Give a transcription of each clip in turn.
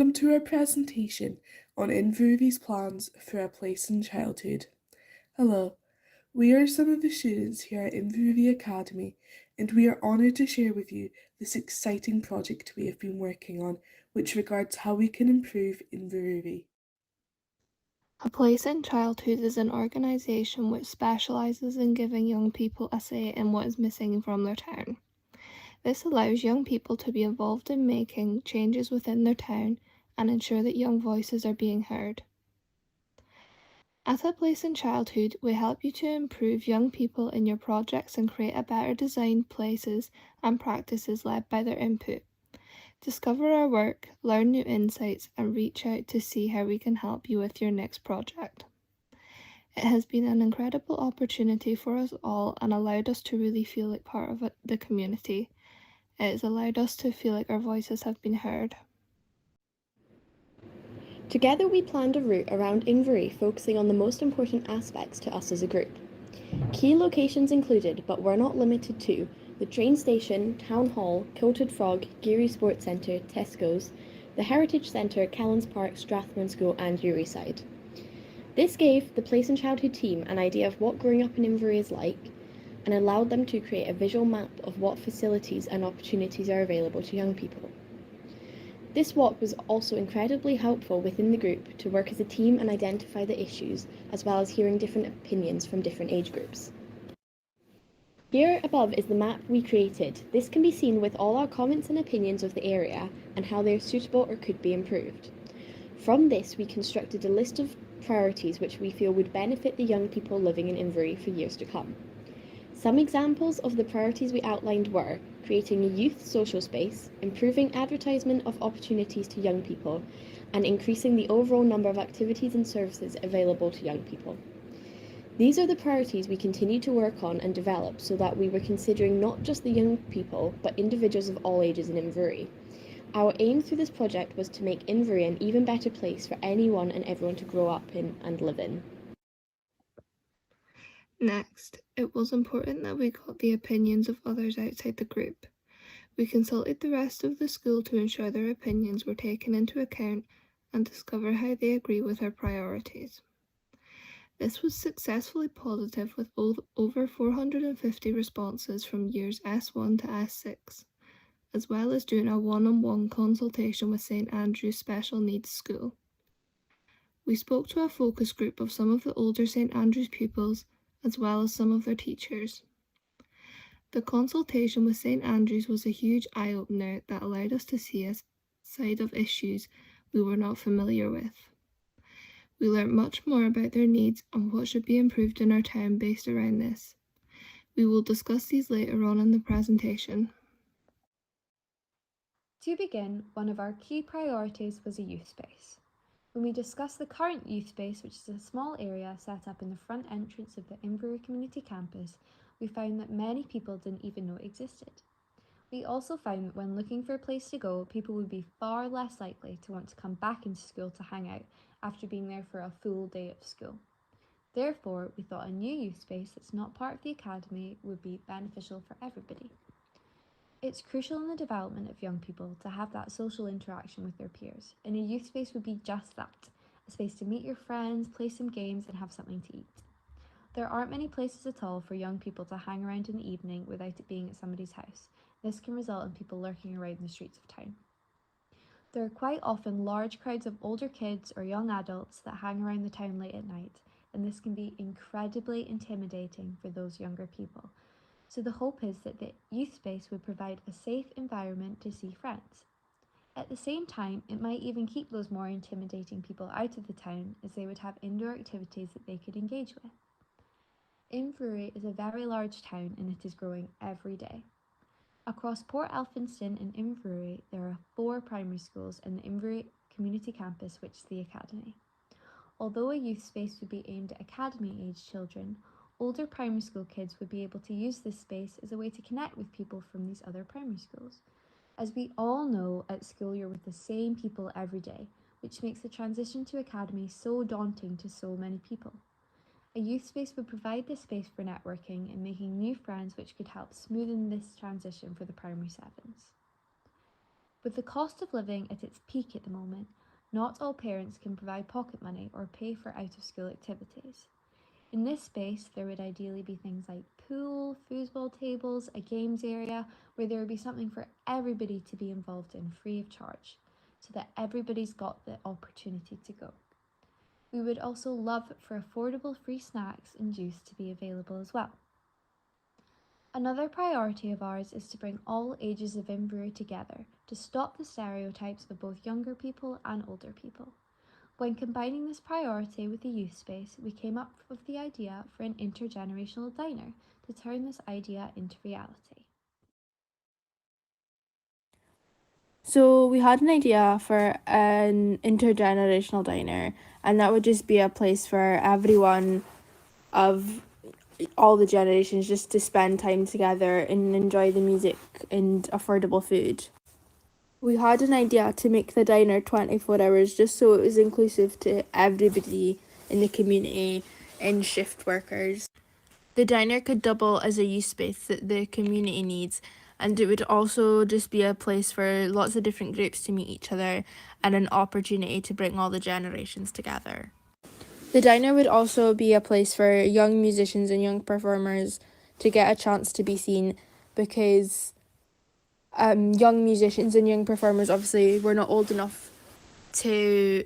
Welcome to our presentation on Inverurie's plans for a place in childhood. Hello, we are some of the students here at Inverurie Academy, and we are honoured to share with you this exciting project we have been working on, which regards how we can improve Inverurie. A Place in Childhood is an organisation which specialises in giving young people a say in what is missing from their town. This allows young people to be involved in making changes within their town and ensure that young voices are being heard. At A Place in Childhood, we help you to improve young people in your projects and create a better designed places and practices led by their input. Discover our work, learn new insights, and reach out to see how we can help you with your next project. It has been an incredible opportunity for us all and allowed us to really feel like part of the community. It has allowed us to feel like our voices have been heard. Together we planned a route around Inverurie focusing on the most important aspects to us as a group. Key locations included, but were not limited to, the train station, town hall, Kilted Frog, Geary Sports Centre, Tesco's, the Heritage Centre, Callans Park, Strathmore School and Euryside. This gave the Place in Childhood team an idea of what growing up in Inverurie is like and allowed them to create a visual map of what facilities and opportunities are available to young people. This walk was also incredibly helpful within the group to work as a team and identify the issues, as well as hearing different opinions from different age groups. Here above is the map we created. This can be seen with all our comments and opinions of the area and how they are suitable or could be improved. From this, we constructed a list of priorities which we feel would benefit the young people living in Inverurie for years to come. Some examples of the priorities we outlined were creating a youth social space, improving advertisement of opportunities to young people, and increasing the overall number of activities and services available to young people. These are the priorities we continue to work on and develop so that we were considering not just the young people, but individuals of all ages in Inverurie. Our aim through this project was to make Inverurie an even better place for anyone and everyone to grow up in and live in. Next, it was important that we got the opinions of others outside the group. We consulted the rest of the school to ensure their opinions were taken into account and discover how they agree with our priorities. This was successfully positive with over 450 responses from years S1 to S6, as well as doing a one-on-one consultation with St Andrew's Special Needs School. We spoke to a focus group of some of the older St Andrew's pupils, as well as some of their teachers. The consultation with St Andrews was a huge eye-opener that allowed us to see a side of issues we were not familiar with. We learnt much more about their needs and what should be improved in our town based around this. We will discuss these later on in the presentation. To begin, one of our key priorities was a youth space. When we discussed the current youth space, which is a small area set up in the front entrance of the Inverurie Community Campus, we found that many people didn't even know it existed. We also found that when looking for a place to go, people would be far less likely to want to come back into school to hang out after being there for a full day of school. Therefore, we thought a new youth space that's not part of the academy would be beneficial for everybody. It's crucial in the development of young people to have that social interaction with their peers, and a youth space would be just that, a space to meet your friends, play some games and have something to eat. There aren't many places at all for young people to hang around in the evening without it being at somebody's house. This can result in people lurking around the streets of town. There are quite often large crowds of older kids or young adults that hang around the town late at night, and this can be incredibly intimidating for those younger people. So the hope is that the youth space would provide a safe environment to see friends. At the same time, it might even keep those more intimidating people out of the town, as they would have indoor activities that they could engage with. Inverurie is a very large town and it is growing every day. Across Port Elphinston and Inverurie, there are 4 primary schools and the Inverurie Community Campus, which is the Academy. Although a youth space would be aimed at academy-aged children, older primary school kids would be able to use this space as a way to connect with people from these other primary schools. As we all know, at school you're with the same people every day, which makes the transition to academy so daunting to so many people. A youth space would provide this space for networking and making new friends, which could help smoothen this transition for the primary 7s. With the cost of living at its peak at the moment, not all parents can provide pocket money or pay for out-of-school activities. In this space, there would ideally be things like pool, foosball tables, a games area where there would be something for everybody to be involved in free of charge, so that everybody's got the opportunity to go. We would also love for affordable free snacks and juice to be available as well. Another priority of ours is to bring all ages of Inverurie together to stop the stereotypes of both younger people and older people. When combining this priority with the youth space, we came up with the idea for an intergenerational diner to turn this idea into reality. So we had an idea for an intergenerational diner, and that would just be a place for everyone of all the generations just to spend time together and enjoy the music and affordable food. We had an idea to make the diner 24 hours just so it was inclusive to everybody in the community and shift workers. The diner could double as a youth space that the community needs, and it would also just be a place for lots of different groups to meet each other and an opportunity to bring all the generations together. The diner would also be a place for young musicians and young performers to get a chance to be seen, because young musicians and young performers, obviously we're not old enough to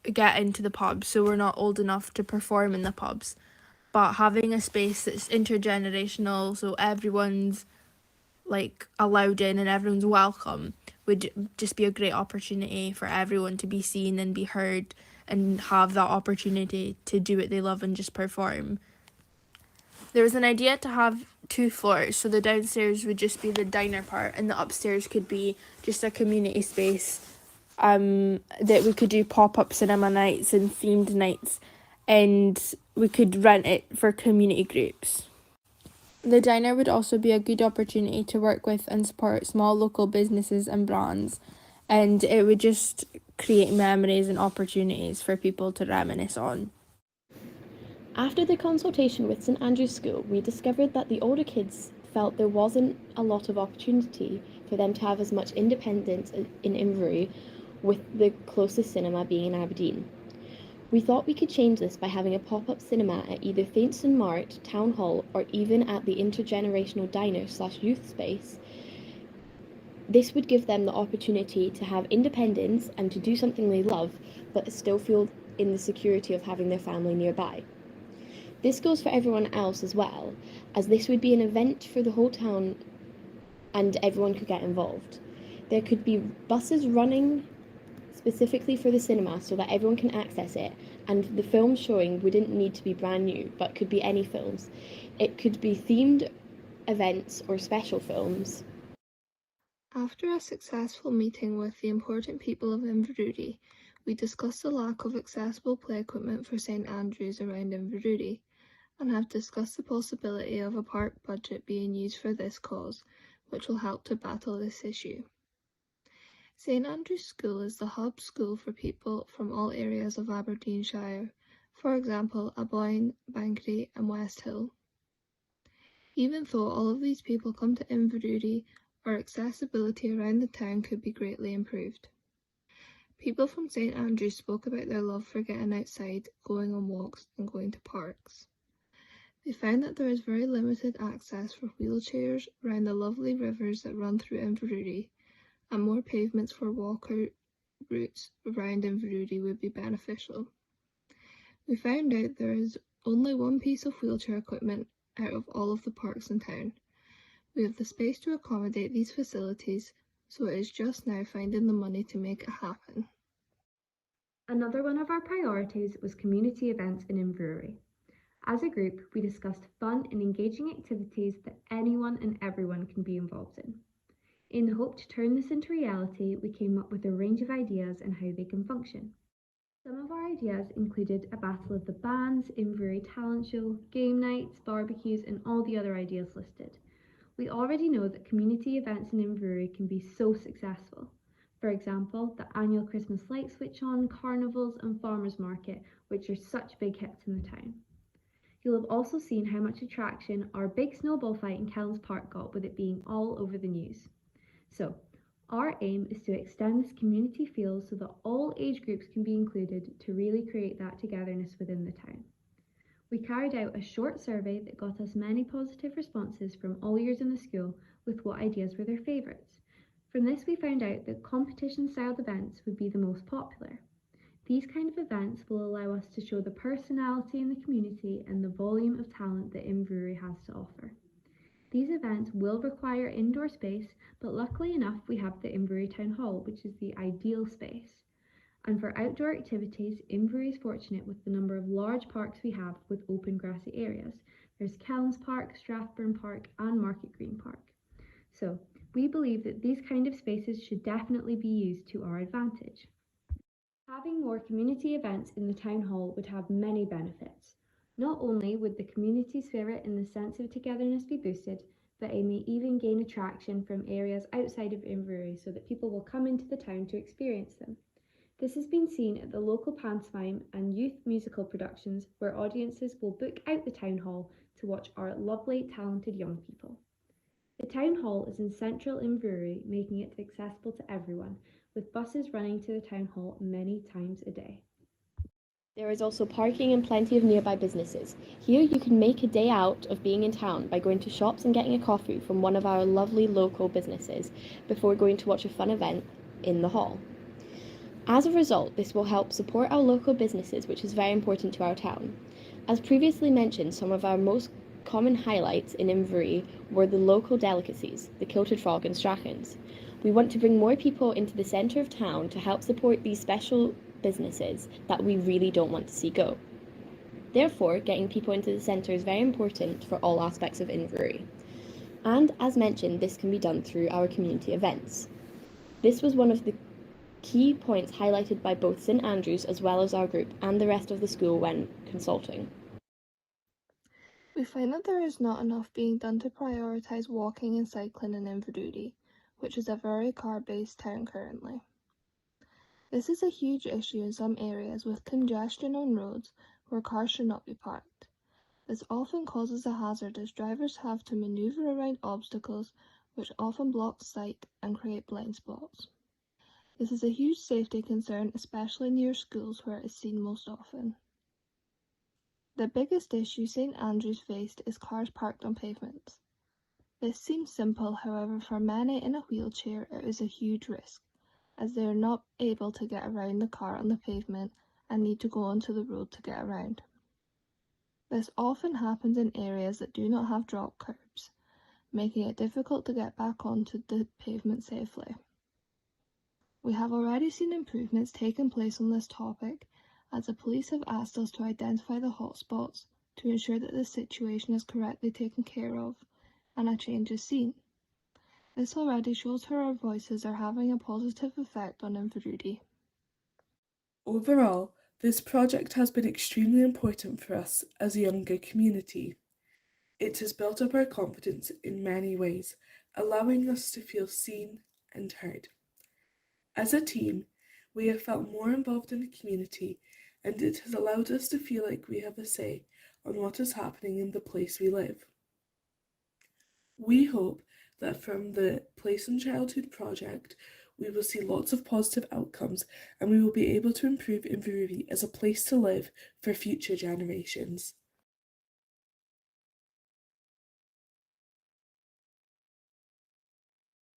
get into the pubs, so we're not old enough to perform in the pubs. But having a space that's intergenerational, so everyone's like allowed in and everyone's welcome, would just be a great opportunity for everyone to be seen and be heard and have that opportunity to do what they love and just perform. There was an idea to have 2 floors, so the downstairs would just be the diner part and the upstairs could be just a community space that we could do pop-up cinema nights and themed nights, and we could rent it for community groups. The diner would also be a good opportunity to work with and support small local businesses and brands, and it would just create memories and opportunities for people to reminisce on. After the consultation with St Andrew's School, we discovered that the older kids felt there wasn't a lot of opportunity for them to have as much independence in Inverurie, with the closest cinema being in Aberdeen. We thought we could change this by having a pop-up cinema at either Thainston Mart, Town Hall, or even at the intergenerational diner/youth space. This would give them the opportunity to have independence and to do something they love, but still feel in the security of having their family nearby. This goes for everyone else as well, as this would be an event for the whole town and everyone could get involved. There could be buses running specifically for the cinema so that everyone can access it, and the film showing wouldn't need to be brand new, but could be any films. It could be themed events or special films. After a successful meeting with the important people of Inverurie, we discussed the lack of accessible play equipment for St Andrews around Inverurie, and have discussed the possibility of a park budget being used for this cause, which will help to battle this issue. St Andrew's School is the hub school for people from all areas of Aberdeenshire, for example Aboyne, Bankery and West Hill. Even though all of these people come to Inverurie, our accessibility around the town could be greatly improved. People from St Andrews spoke about their love for getting outside, going on walks and going to parks. They found that there is very limited access for wheelchairs around the lovely rivers that run through Inverurie, and more pavements for walker routes around Inverurie would be beneficial. We found out there is only one piece of wheelchair equipment out of all of the parks in town. We have the space to accommodate these facilities, so it is just now finding the money to make it happen. Another one of our priorities was community events in Inverurie. As a group, we discussed fun and engaging activities that anyone and everyone can be involved in. In the hope to turn this into reality, we came up with a range of ideas and how they can function. Some of our ideas included a battle of the bands, Inverurie talent show, game nights, barbecues, and all the other ideas listed. We already know that community events in Inverurie can be so successful. For example, the annual Christmas light switch on, carnivals, and farmers market, which are such big hits in the town. You'll have also seen how much attraction our big snowball fight in Kellens Park got, with it being all over the news. So, Our aim is to extend this community feel so that all age groups can be included to really create that togetherness within the town. We carried out a short survey that got us many positive responses from all years in the school with what ideas were their favourites. From this we found out that competition-styled events would be the most popular. These kind of events will allow us to show the personality in the community and the volume of talent that Inverurie has to offer. These events will require indoor space, but luckily enough we have the Inverurie Town Hall, which is the ideal space. And for outdoor activities, Inverurie is fortunate with the number of large parks we have with open grassy areas. There's Kellens Park, Strathburn Park and Market Green Park. So we believe that these kind of spaces should definitely be used to our advantage. Having more community events in the town hall would have many benefits. Not only would the community spirit and the sense of togetherness be boosted, but it may even gain attraction from areas outside of Inverurie so that people will come into the town to experience them. This has been seen at the local pantomime and youth musical productions where audiences will book out the town hall to watch our lovely, talented young people. The town hall is in central Inverurie, making it accessible to everyone, with buses running to the town hall many times a day. There is also parking and plenty of nearby businesses. Here you can make a day out of being in town by going to shops and getting a coffee from one of our lovely local businesses before going to watch a fun event in the hall. As a result, this will help support our local businesses, which is very important to our town. As previously mentioned, some of our most common highlights in Inverurie were the local delicacies, the kilted frog and strachans. We want to bring more people into the centre of town to help support these special businesses that we really don't want to see go. Therefore, getting people into the centre is very important for all aspects of Inverurie. And as mentioned, this can be done through our community events. This was one of the key points highlighted by both St Andrews as well as our group and the rest of the school when consulting. We find that there is not enough being done to prioritise walking and cycling in Inverurie, which is a very car-based town currently. This is a huge issue in some areas with congestion on roads where cars should not be parked. This often causes a hazard as drivers have to manoeuvre around obstacles which often block sight and create blind spots. This is a huge safety concern, especially near schools where it is seen most often. The biggest issue St Andrews faced is cars parked on pavements. This seems simple, however for many in a wheelchair it is a huge risk, as they are not able to get around the car on the pavement and need to go onto the road to get around. This often happens in areas that do not have drop curbs, making it difficult to get back onto the pavement safely. We have already seen improvements taking place on this topic, as the police have asked us to identify the hotspots to ensure that the situation is correctly taken care of and a change is seen. This already shows how our voices are having a positive effect on Inverurie. Overall, this project has been extremely important for us as a younger community. It has built up our confidence in many ways, allowing us to feel seen and heard. As a team, we have felt more involved in the community, and it has allowed us to feel like we have a say on what is happening in the place we live. We hope that from the Place in Childhood project, we will see lots of positive outcomes and we will be able to improve Inverurie as a place to live for future generations.